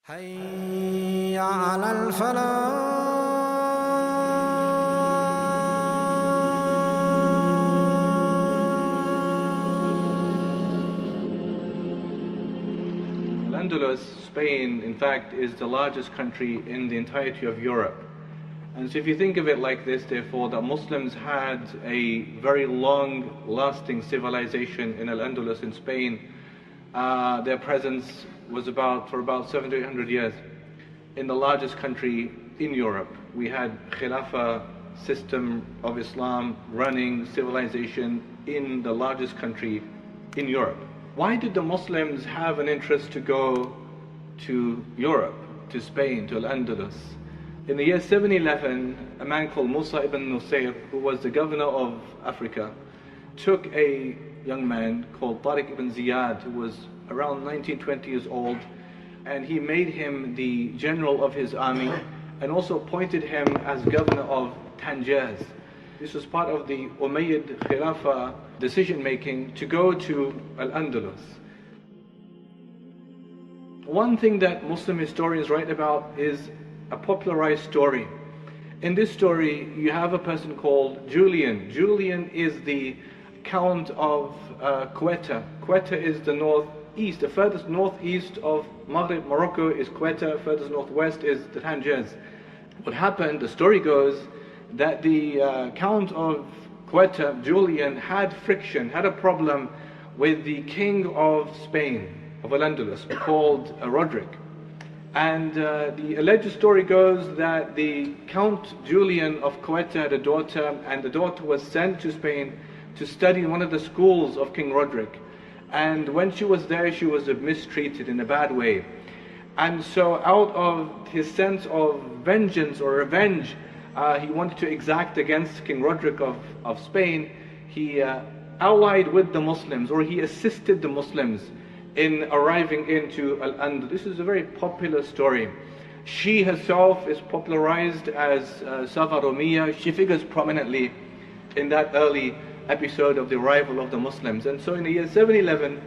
حي على الفلاح. Al-Andalus, Spain, in fact, is the largest country in the entirety of Europe. And so if you think of it like this, therefore, that Muslims had a very long-lasting civilization in Al-Andalus in Spain. Their presence was for about 700 to 800 years in the largest country in Europe. We had Khilafah system of Islam running civilization in the largest country in Europe. Why did the Muslims have an interest to go to Europe, to Spain, to Al-Andalus? In the year 711, a man called Musa ibn Nusayr, who was the governor of Africa, took a young man called Tariq ibn Ziyad, who was around 19, 20 years old, and he made him the general of his army and also appointed him as governor of Tangiers. This was part of the Umayyad Khilafah decision making to go to Al-Andalus. One thing that Muslim historians write about is a popularized story. In this story, you have a person called Julian. Julian is the Count of Quetta. Quetta is the northeast, the furthest northeast of Maghreb, Morocco is Quetta, furthest northwest is the Tangiers. What happened, the story goes, that the Count of Quetta, Julian, had a problem with the king of Spain, of Al-Andalus, called Roderick. And the alleged story goes that the Count Julian of Quetta had a daughter, and the daughter was sent to Spain to study in one of the schools of King Roderick. And when she was there, she was mistreated in a bad way. And so out of his sense of vengeance or revenge, he wanted to exact against King Roderick of Spain. He allied with the Muslims, or he assisted the Muslims in arriving into Al-Andalus. This is a very popular story. She herself is popularized as Safa Rumiya. She figures prominently in that early episode of the arrival of the Muslims. And so in the year 711,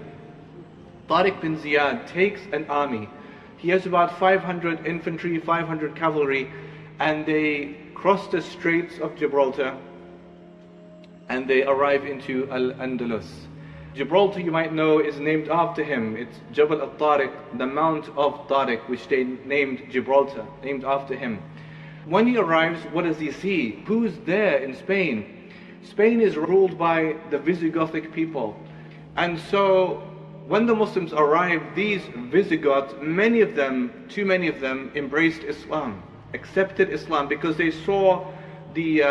Tariq bin Ziyad takes an army. He has about 500 infantry, 500 cavalry, and they cross the Straits of Gibraltar and they arrive into Al-Andalus. Gibraltar, you might know, is named after him. It's Jabal al-Tariq, the Mount of Tariq, which they named Gibraltar, named after him. When he arrives, what does he see? Who's there in Spain? Spain is ruled by the Visigothic people. And so when the Muslims arrived, these Visigoths, too many of them, embraced Islam, accepted Islam, because they saw the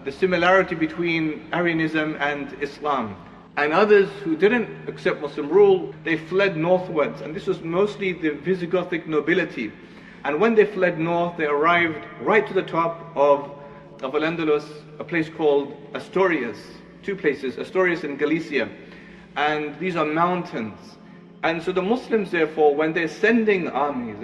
similarity between Arianism and Islam. And others who didn't accept Muslim rule, they fled northwards. And this was mostly the Visigothic nobility. And when they fled north, they arrived right to the top of Al-Andalus, a place called Asturias. Two places, Asturias and Galicia. And these are mountains. And so the Muslims, therefore, when they're sending the armies,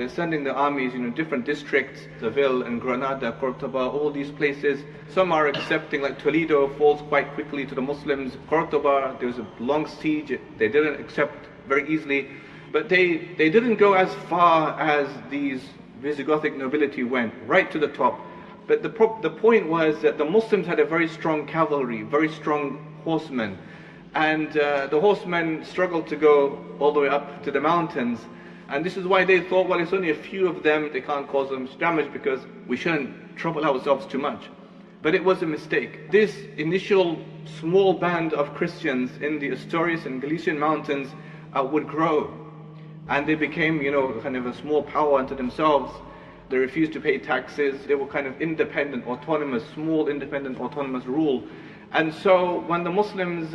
different districts, Seville and Granada, Cordoba, all these places. Some are accepting, like Toledo falls quite quickly to the Muslims. Cordoba, there was a long siege, they didn't accept very easily. But they didn't go as far as these Visigothic nobility went, right to the top. But the point was that the Muslims had a very strong cavalry, very strong horsemen. And the horsemen struggled to go all the way up to the mountains. And this is why they thought, well, it's only a few of them, they can't cause them damage because we shouldn't trouble ourselves too much. But it was a mistake. This initial small band of Christians in the Asturias and Galician mountains would grow. And they became, kind of a small power unto themselves. They refused to pay taxes. They were kind of independent, small independent autonomous rule. And so when the Muslims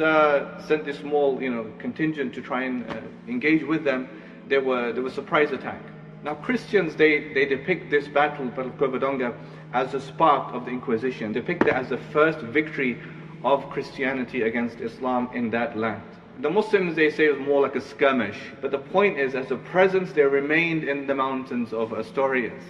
sent this small, contingent to try and engage with them, there was surprise attack. Now Christians, they depict this battle of Covadonga as a spark of the Inquisition. They depict it as the first victory of Christianity against Islam in that land. The Muslims, they say, it was more like a skirmish. But the point is, as a presence, they remained in the mountains of Asturias.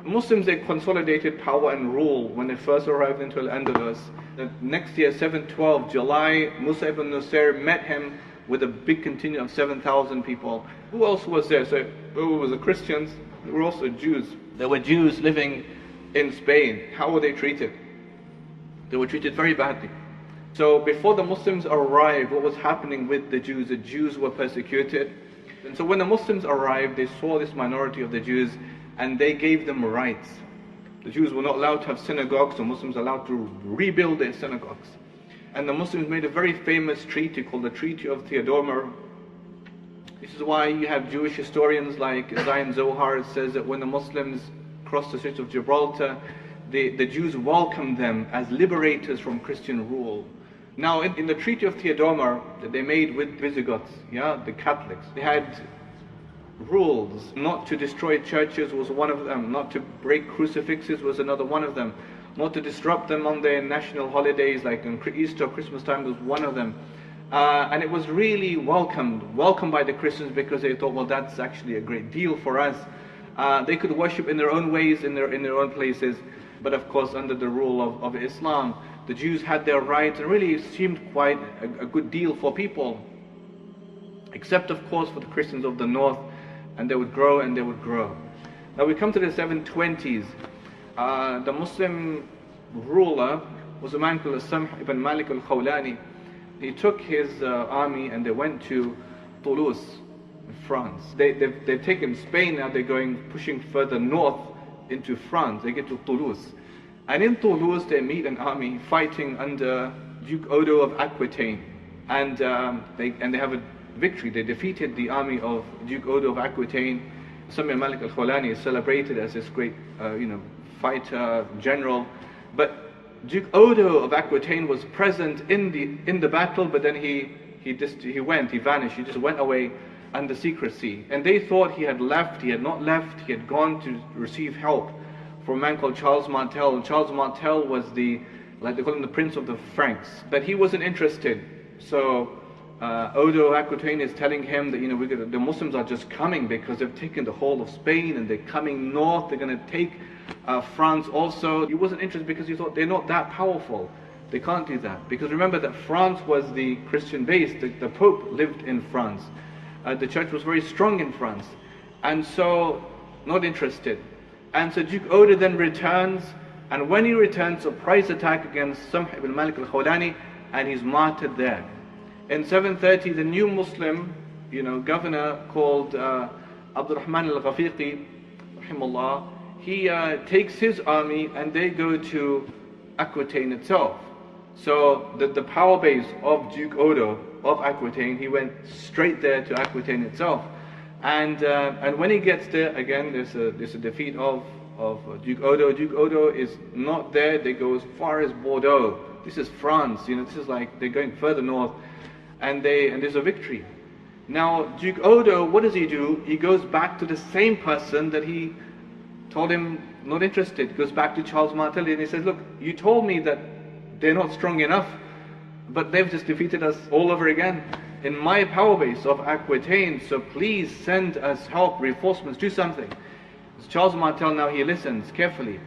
Muslims, they consolidated power and rule when they first arrived into Al-Andalus. The next year, 712, July, Musa ibn Nusayr met him with a big contingent of 7,000 people. Who else was there? So it was the Christians, there were also Jews. There were Jews living in Spain. How were they treated? They were treated very badly. So before the Muslims arrived, what was happening with the Jews? The Jews were persecuted. And so when the Muslims arrived, they saw this minority of the Jews and they gave them rights. The Jews were not allowed to have synagogues, the Muslims were allowed to rebuild their synagogues. And the Muslims made a very famous treaty called the Treaty of Theodomir. This is why you have Jewish historians like Zion Zohar says that when the Muslims crossed the Strait of Gibraltar, the Jews welcomed them as liberators from Christian rule. Now in the Treaty of Theodomir that they made with Visigoths, the Catholics, they had rules. Not to destroy churches was one of them, not to break crucifixes was another one of them, not to disrupt them on their national holidays like on Easter or Christmas time was one of them. And it was really welcomed by the Christians because they thought, well, that's actually a great deal for us. They could worship in their own ways, in their own places, but of course under the rule of Islam. The Jews had their rights and really seemed quite a good deal for people. Except of course for the Christians of the north, and they would grow and they would grow. Now we come to the 720s. The Muslim ruler was a man called Samh ibn Malik al-Khawlani. He took his army and they went to Toulouse, in France. They've taken Spain, now they're pushing further north into France. They get to Toulouse. And in Toulouse they meet an army fighting under Duke Odo of Aquitaine. And they have a victory. They defeated the army of Duke Odo of Aquitaine. Samh ibn Malik al-Khawlani is celebrated as this great fighter, general. But Duke Odo of Aquitaine was present in the battle, but then he vanished, he just went away under secrecy. And they thought he had left, he had not left, he had gone to receive help from a man called Charles Martel. And Charles Martel was like they call him the Prince of the Franks. But he wasn't interested. So Odo of Aquitaine is telling him that the Muslims are just coming because they've taken the whole of Spain and they're coming north, they're going to take France also. He wasn't interested because he thought they're not that powerful. They can't do that. Because remember that France was the Christian base. The Pope lived in France. The church was very strong in France. And so, not interested. And so Duke Odo then returns. And when he returns, surprise attack against Samh ibn Malik al-Khawlani, and he's martyred there. In 730, the new Muslim, governor called Abdurrahman al-Ghafiqi, rahimahullah, he takes his army and they go to Aquitaine itself. So the power base of Duke Odo of Aquitaine, he went straight there to Aquitaine itself. And when he gets there, again, there's a defeat of Duke Odo. Duke Odo is not there. They go as far as Bordeaux. This is France. This is like they're going further north, and there's a victory. Now Duke Odo, what does he do? He goes back to the same person that he told him not interested. He goes back to Charles Martel and he says, look, you told me that they're not strong enough, but they've just defeated us all over again in my power base of Aquitaine, so please send us help, reinforcements, do something. So Charles Martel now, he listens carefully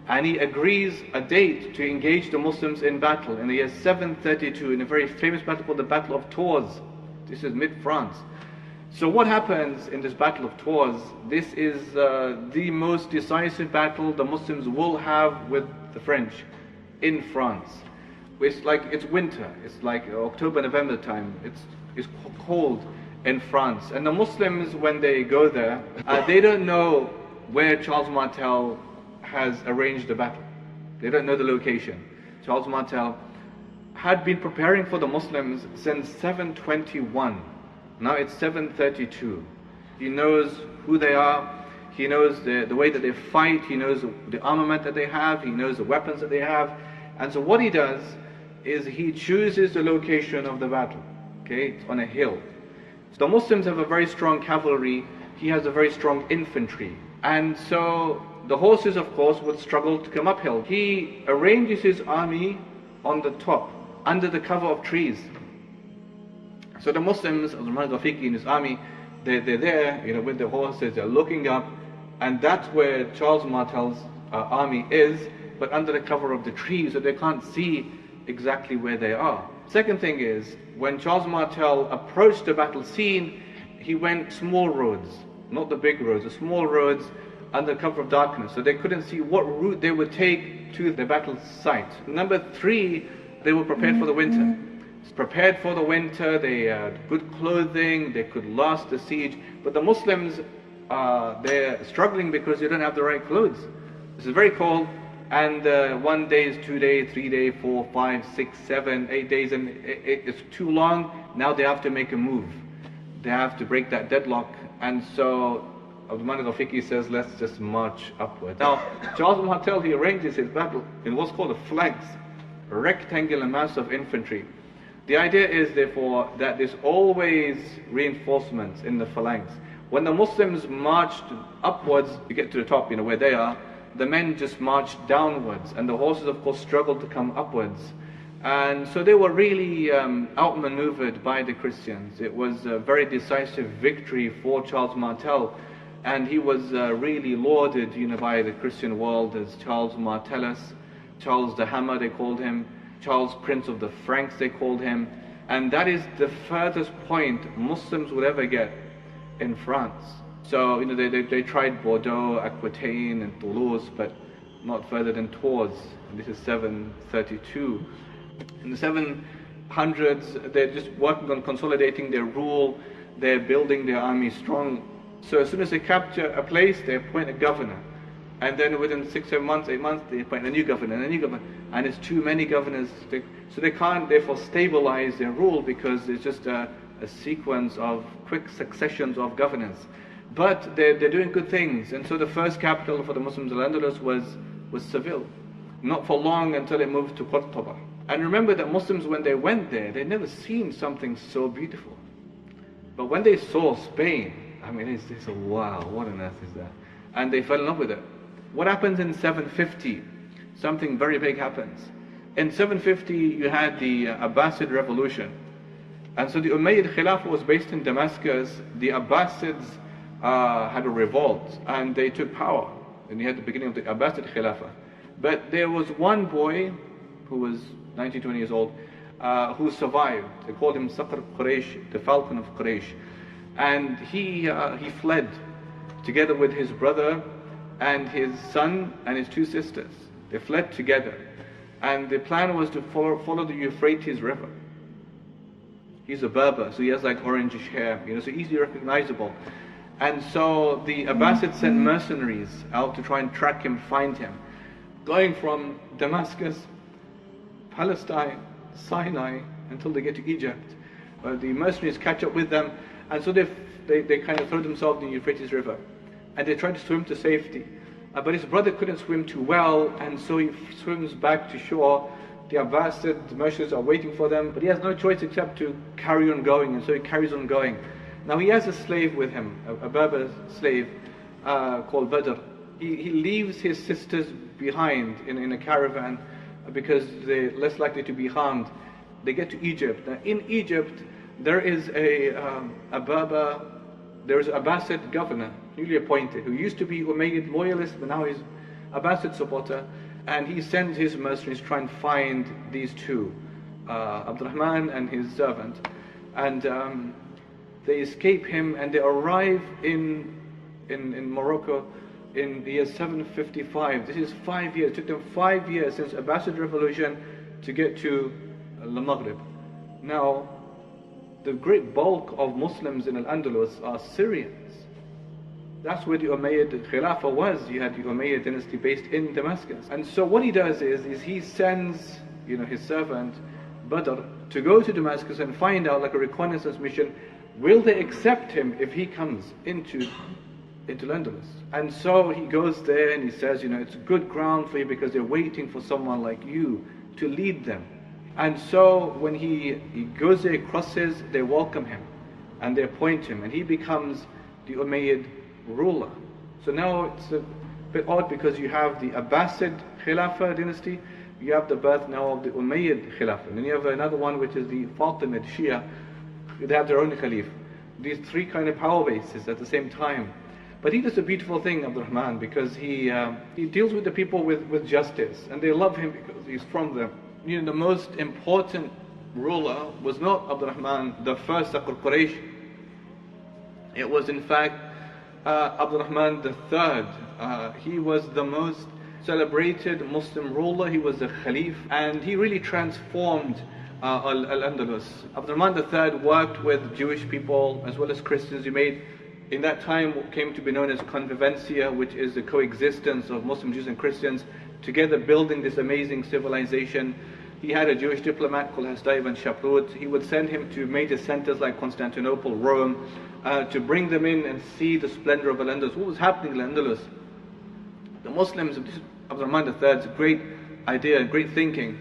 and he agrees a date to engage the Muslims in battle in the year 732 in a very famous battle called the Battle of Tours. This is mid-France. So what happens in this Battle of Tours? This is the most decisive battle the Muslims will have with the French in France. It's winter, it's like October, November time, it's cold in France. And the Muslims, when they go there, they don't know where Charles Martel has arranged the battle. They don't know the location. Charles Martel had been preparing for the Muslims since 721. Now it's 732. He knows who they are, he knows the way that they fight, he knows the armament that they have, he knows the weapons that they have. And so what he does is he chooses the location of the battle. Okay, it's on a hill. So the Muslims have a very strong cavalry, he has a very strong infantry. And so the horses, of course, would struggle to come uphill. He arranges his army on the top, under the cover of trees. So the Muslims, Abdurrahman al-Ghafiqi and his army, they're there, with the horses, they're looking up, and that's where Charles Martel's army is, but under the cover of the trees, so they can't see exactly where they are. Second thing is, when Charles Martel approached the battle scene, he went small roads, not the big roads, the small roads under cover of darkness, so they couldn't see what route they would take to the battle site. Number three, they were prepared for the winter. Prepared for the winter, they had good clothing, they could last the siege, but the Muslims, they're struggling because they don't have the right clothes. This is very cold, and 1 day, 2 days, 3 days, 4, 5, 6, 7, 8 days, and it's too long. Now they have to make a move. They have to break that deadlock, and so Abdurrahman al-Fiqi says, let's just march upward. Now, Charles Martel, he arranges his battle in what's called a phalanx, a rectangular mass of infantry. The idea is, therefore, that there's always reinforcements in the phalanx. When the Muslims marched upwards to get to the top, where they are, the men just marched downwards, and the horses, of course, struggled to come upwards. And so they were really outmaneuvered by the Christians. It was a very decisive victory for Charles Martel, and he was really lauded, by the Christian world as Charles Martellus, Charles the Hammer, they called him, Charles Prince of the Franks, they called him. And that is the furthest point Muslims would ever get in France. So, they tried Bordeaux, Aquitaine, and Toulouse, but not further than Tours. And this is 732. In the 700s, they're just working on consolidating their rule. They're building their army strong. So as soon as they capture a place, they appoint a governor. And then within 6, 7 months, 8 months, they appoint a new governor, and a new governor. And it's too many governors. So they can't therefore stabilize their rule because it's just a sequence of quick successions of governors. But they're doing good things. And so the first capital for the Muslims, Al-Andalus, was Seville. Not for long until it moved to Cordoba. And remember that Muslims, when they went there, they'd never seen something so beautiful. But when they saw Spain, they said, wow, what on earth is that? And they fell in love with it. What happens in 750? Something very big happens. In 750, you had the Abbasid revolution. And so the Umayyad Khilafah was based in Damascus. The Abbasids had a revolt, and they took power. And you had the beginning of the Abbasid Khilafah. But there was one boy who was 19, 20 years old, who survived. They called him Saqr Quraysh, the Falcon of Quraysh. And he fled together with his brother and his son and his 2 sisters. They fled together. And the plan was to follow the Euphrates River. He's a Berber, so he has like orangish hair, so easily recognizable. And so the Abbasids sent mercenaries out to try and track him, find him. Going from Damascus, Palestine, Sinai, until they get to Egypt. The mercenaries catch up with them, and so they kind of throw themselves in the Euphrates River. And they try to swim to safety. But his brother couldn't swim too well, and so he swims back to shore. The Abbasid mercenaries are waiting for them, but he has no choice except to carry on going, and so he carries on going. Now he has a slave with him, a Berber slave called Badr. He leaves his sisters behind in a caravan because they're less likely to be harmed. They get to Egypt. Now in Egypt, there is an Abbasid governor, newly appointed, who used to be Umayyad loyalist, but now he's Abbasid supporter, and he sends his mercenaries to try and find these two, Abdurrahman and his servant, and they escape him, and they arrive in Morocco in the year 755. This is 5 years. It took them 5 years since Abbasid revolution to get to Maghrib. Now, the great bulk of Muslims in Al-Andalus are Syrians. That's where the Umayyad Khilafah was. You had the Umayyad dynasty based in Damascus. And so what he does is he sends, his servant Badr to go to Damascus and find out, like a reconnaissance mission, will they accept him if he comes into Al-Andalus? And so he goes there and he says, it's good ground for you because they're waiting for someone like you to lead them. And so when he goes there, crosses, they welcome him and they appoint him, and he becomes the Umayyad ruler. So now it's a bit odd because you have the Abbasid Khilafah dynasty, you have the birth now of the Umayyad Khilafah, and then you have another one which is the Fatimid Shia. They have their own Khalif. These 3 kind of power bases at the same time. But he does a beautiful thing, Abdurrahman, because he deals with the people with justice, and they love him because he's from them. The most important ruler was not Abdurrahman the first Saqr Quraysh. It was in fact Abdurrahman the third. He was the most celebrated Muslim ruler. He was the Khalif, and he really transformed Al-Andalus. Abdurrahman III worked with Jewish people as well as Christians. He made, in that time, what came to be known as convivencia, which is the coexistence of Muslim Jews and Christians together building this amazing civilization. He had a Jewish diplomat called Hasdai ibn Shaprut. He would send him to major centers like Constantinople, Rome, to bring them in and see the splendor of Al-Andalus. What was happening in Al-Andalus? The Muslims, Abdurrahman III's great idea, great thinking.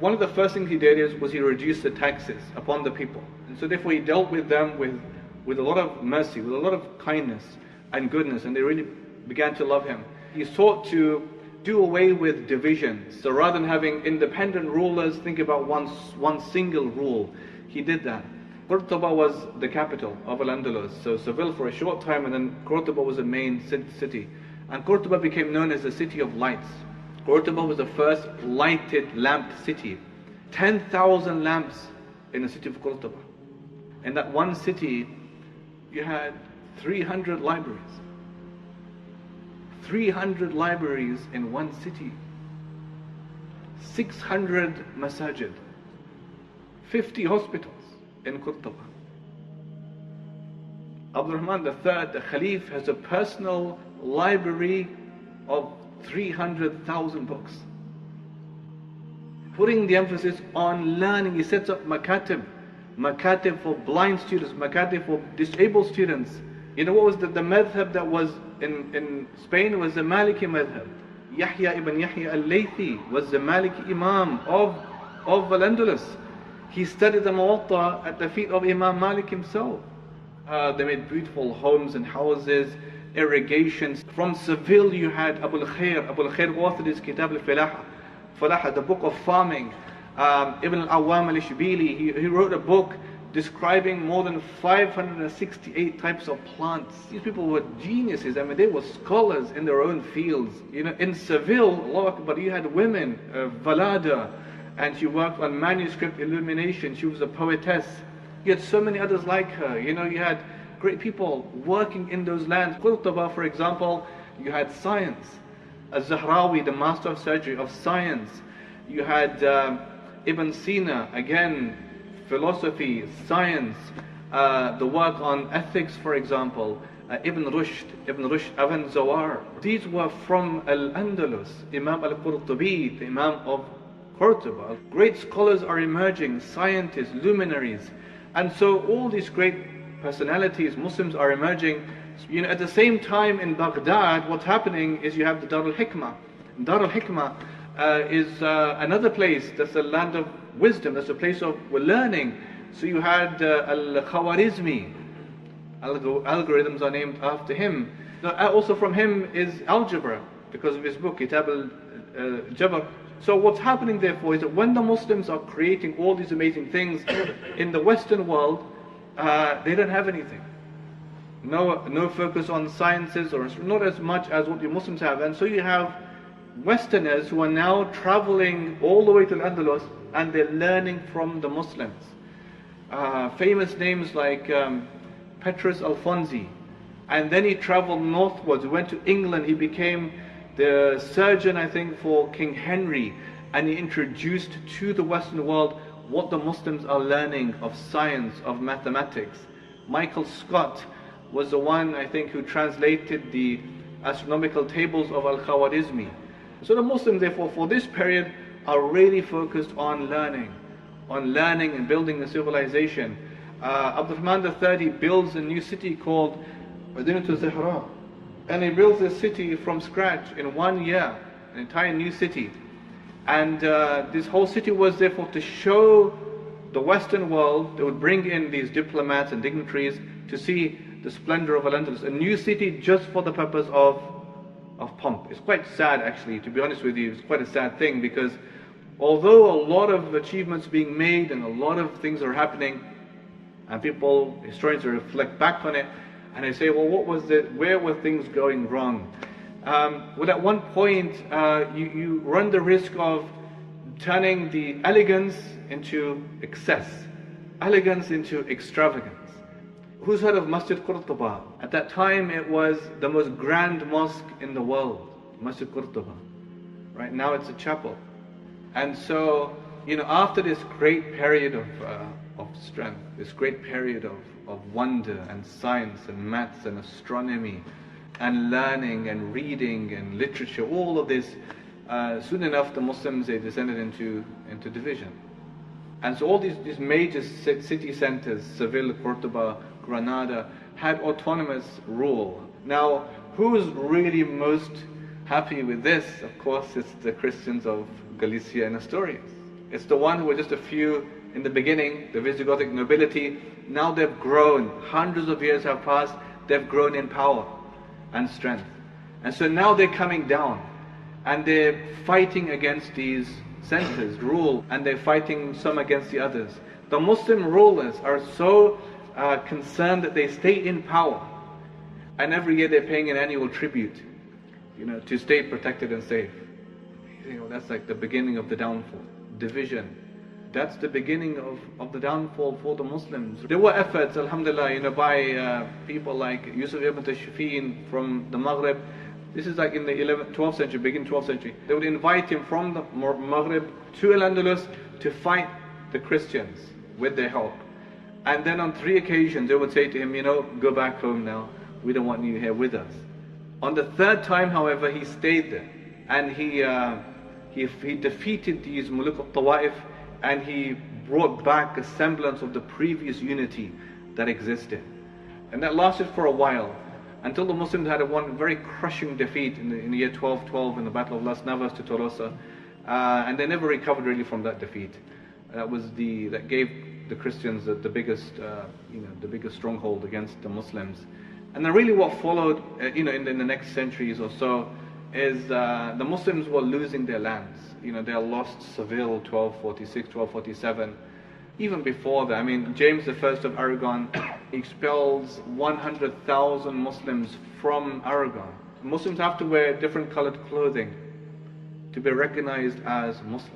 One of the first things he did was he reduced the taxes upon the people. And so therefore he dealt with them with a lot of mercy, with a lot of kindness and goodness, and they really began to love him. He sought to do away with divisions. So rather than having independent rulers think about one single rule, he did that. Qurtuba was the capital of Al-Andalus, so Seville for a short time, and then Qurtuba was the main city. And Qurtuba became known as the city of lights. Qurtuba was the first lighted lamp city. 10,000 lamps in the city of Qurtuba. In that one city, you had 300 libraries. 300 libraries in one city. 600 masajid. 50 hospitals in Qurtuba. Abdurrahman III, the Khalif, has a personal library of 300,000 books. Putting the emphasis on learning, he sets up makatib for blind students, makatib for disabled students. You know what was the madhab that was in Spain? It was the Maliki madhab. Yahya ibn Yahya al-Laythi was the Maliki Imam of Al-Andalus. He studied the Muwatta at the feet of Imam Malik himself. They made beautiful homes and houses, irrigations. From Seville you had Abu al-Khair. Abu al-Khair authored his Kitab al-Falaha, the book of farming. Ibn al-Awwam al-Ishbili, he wrote a book describing more than 568 types of plants. These people were geniuses. I mean, they were scholars in their own fields. You know, in Seville, Allah Akbar, you had women, Valada, and she worked on manuscript illumination. She was a poetess. You had so many others like her. You know, you had great people working in those lands. Qurtuba, for example, you had science. Al-Zahrawi, the master of surgery, of science. You had Ibn Sina, again, philosophy, science, the work on ethics, for example. Ibn Rushd, Ibn Zawar. These were from Al-Andalus. Imam Al-Qurtubi, the Imam of Qurtuba. Great scholars are emerging, scientists, luminaries. And so all these great personalities, Muslims are emerging. You know, at the same time in Baghdad, what's happening is you have the Dar al-Hikmah. Dar al-Hikmah is another place that's a land of wisdom, that's a place of learning. So you had Al-Khawarizmi, algorithms are named after him. Also from him is algebra, because of his book, Kitab al-Jabr. So what's happening therefore is that when the Muslims are creating all these amazing things in the Western world, they don't have anything. No focus on sciences, or not as much as what the Muslims have. And so you have Westerners who are now traveling all the way to Al-Andalus, and they're learning from the Muslims. Famous names like Petrus Alfonsi. And then he traveled northwards, he went to England, he became the surgeon, I think, for King Henry, and he introduced to the Western world what the Muslims are learning of science, of mathematics. Michael Scott was the one, I think, who translated the astronomical tables of Al-Khawarizmi. So the Muslims, therefore, for this period, are really focused on learning and building a civilization. Abdurrahman III builds a new city called Madinatul Zahra. And he builds this city from scratch in 1 year, an entire new city. And this whole city was therefore to show the Western world, they would bring in these diplomats and dignitaries to see the splendor of Al-Andalus, a new city just for the purpose of pomp. It's quite sad, actually, to be honest with you. It's quite a sad thing, because although a lot of achievements being made and a lot of things are happening, and historians reflect back on it, and they say, well, where were things going wrong? Well, at one point, you run the risk of turning the elegance into excess, elegance into extravagance. Who's heard of Masjid Qurtuba? At that time it was the most grand mosque in the world, Masjid Qurtuba. Right now it's a chapel. And so, after this great period of strength, this great period of wonder and science and maths and astronomy and learning and reading and literature, all of this, soon enough the Muslims, they descended into division. And so all these major city centers, Seville, Cordoba, Granada, had autonomous rule. Now, who's really most happy with this? Of course, it's the Christians of Galicia and Asturias. It's the one who were just a few in the beginning, the Visigothic nobility. Now they've grown, hundreds of years have passed, they've grown in power and strength. And so now they're coming down, and they're fighting against these centers, rule, and they're fighting some against the others. The Muslim rulers are so concerned that they stay in power, and every year they're paying an annual tribute, to stay protected and safe. That's like the beginning of the downfall, division. That's the beginning of the downfall for the Muslims. There were efforts, alhamdulillah, by people like Yusuf ibn Tashfin from the Maghrib. This is like in the 12th century, beginning 12th century. They would invite him from the Maghrib to Al-Andalus to fight the Christians with their help. And then on 3 occasions they would say to him, go back home now, we don't want you here with us. On the 3rd time, however, he stayed there, and he defeated these Muluk al-Tawa'if, and he brought back a semblance of the previous unity that existed. And that lasted for a while, until the Muslims had one very crushing defeat in the year 1212 in the Battle of Las Navas to Tolosa, and they never recovered really from that defeat. That gave the Christians the biggest stronghold against the Muslims. And then really what followed, in the next centuries or so, is the Muslims were losing their lands. They lost Seville 1246, 1247. Even before that, James I of Aragon expels 100,000 Muslims from Aragon. Muslims have to wear different colored clothing to be recognized as Muslims.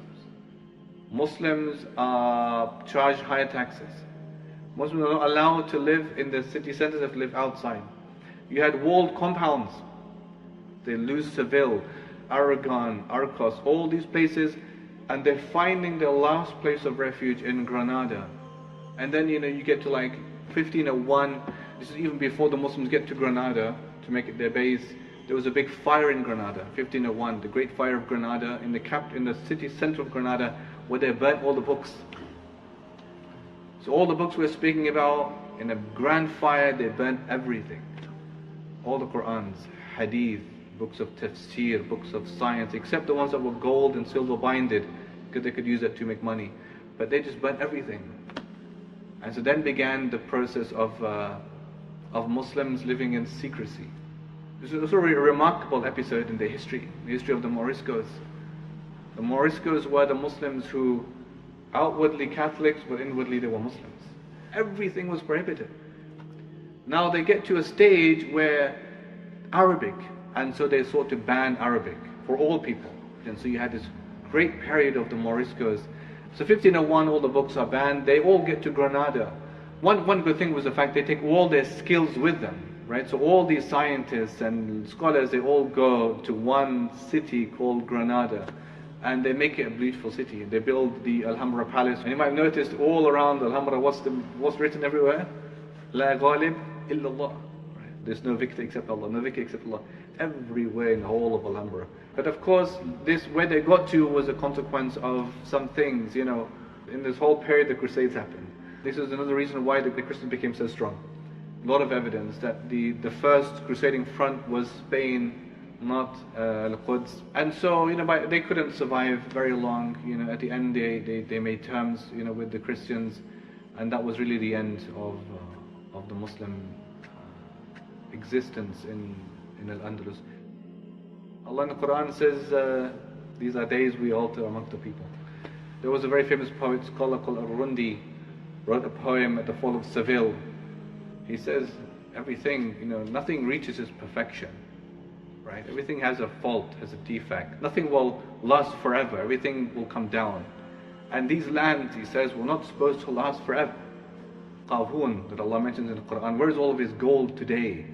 Muslims are charged higher taxes. Muslims are not allowed to live in the city centers, they have to live outside. You had walled compounds. They lose Seville, Aragon, Arcos, all these places, and they're finding their last place of refuge in Granada. And then you get to like 1501. This is even before the Muslims get to Granada to make it their base. There was a big fire in Granada, 1501, the Great Fire of Granada, in the city center of Granada, where they burnt all the books. So all the books we're speaking about, in a grand fire, they burnt everything. All the Qur'ans, Hadith, books of tafsir, books of science, except the ones that were gold and silver binded, because they could use that to make money. But they just burnt everything. And so then began the process of Muslims living in secrecy. This is also a remarkable episode in the history of the Moriscos. The Moriscos were the Muslims who, outwardly Catholics, but inwardly they were Muslims. Everything was prohibited. Now they get to a stage where Arabic, and so they sought to ban Arabic for all people. And so you had this great period of the Moriscos. So 1501, all the books are banned. They all get to Granada. One good thing was the fact they take all their skills with them. Right? So all these scientists and scholars, they all go to one city called Granada, and they make it a beautiful city. They build the Alhambra Palace, and you might have noticed all around Alhambra, what's written everywhere? La ghalib illallah. Right? There's no victor except Allah, no victor except Allah. Everywhere in the whole of Alhambra. But of course, where they got to was a consequence of some things. In this whole period, the Crusades happened. This is another reason why the Christians became so strong. A lot of evidence that the first crusading front was Spain, not Al-Quds. And so, they couldn't survive very long. At the end, they made terms, with the Christians, and that was really the end of the Muslim existence in Al-Andalus. Allah in the Quran says, these are days we alter amongst the people. There was a very famous poet, scholar called Al-Rundi, wrote a poem at the fall of Seville. He says, everything, nothing reaches its perfection right? Everything has a fault, has a defect. Nothing will last forever. Everything will come down. And these lands, he says, were not supposed to last forever. Qawhun, that Allah mentions in the Quran. Where is all of his gold today?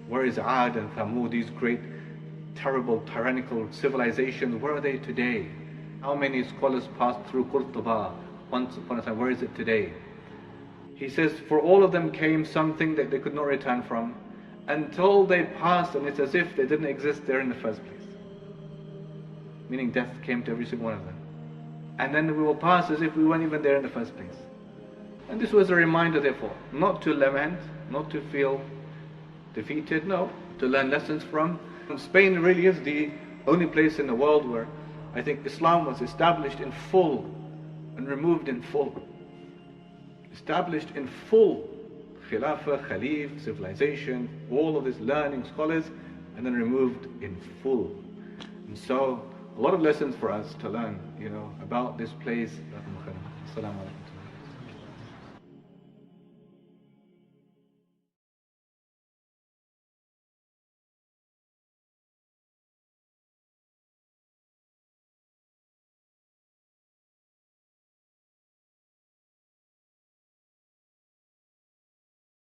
Where is Ad and Thamud, these great, terrible, tyrannical civilizations? Where are they today? How many scholars passed through Qurtuba once upon a time? Where is it today? He says, for all of them came something that they could not return from until they passed, and it's as if they didn't exist there in the first place. Meaning death came to every single one of them. And then we will pass as if we weren't even there in the first place. And this was a reminder, therefore, not to lament, not to feel defeated, no, to learn lessons from. Spain really is the only place in the world where I think Islam was established in full and removed in full. Established in full. Khilafah, Khalif, civilization, all of this learning, scholars, and then removed in full. And so, a lot of lessons for us to learn, about this place. Assalamu alaikum.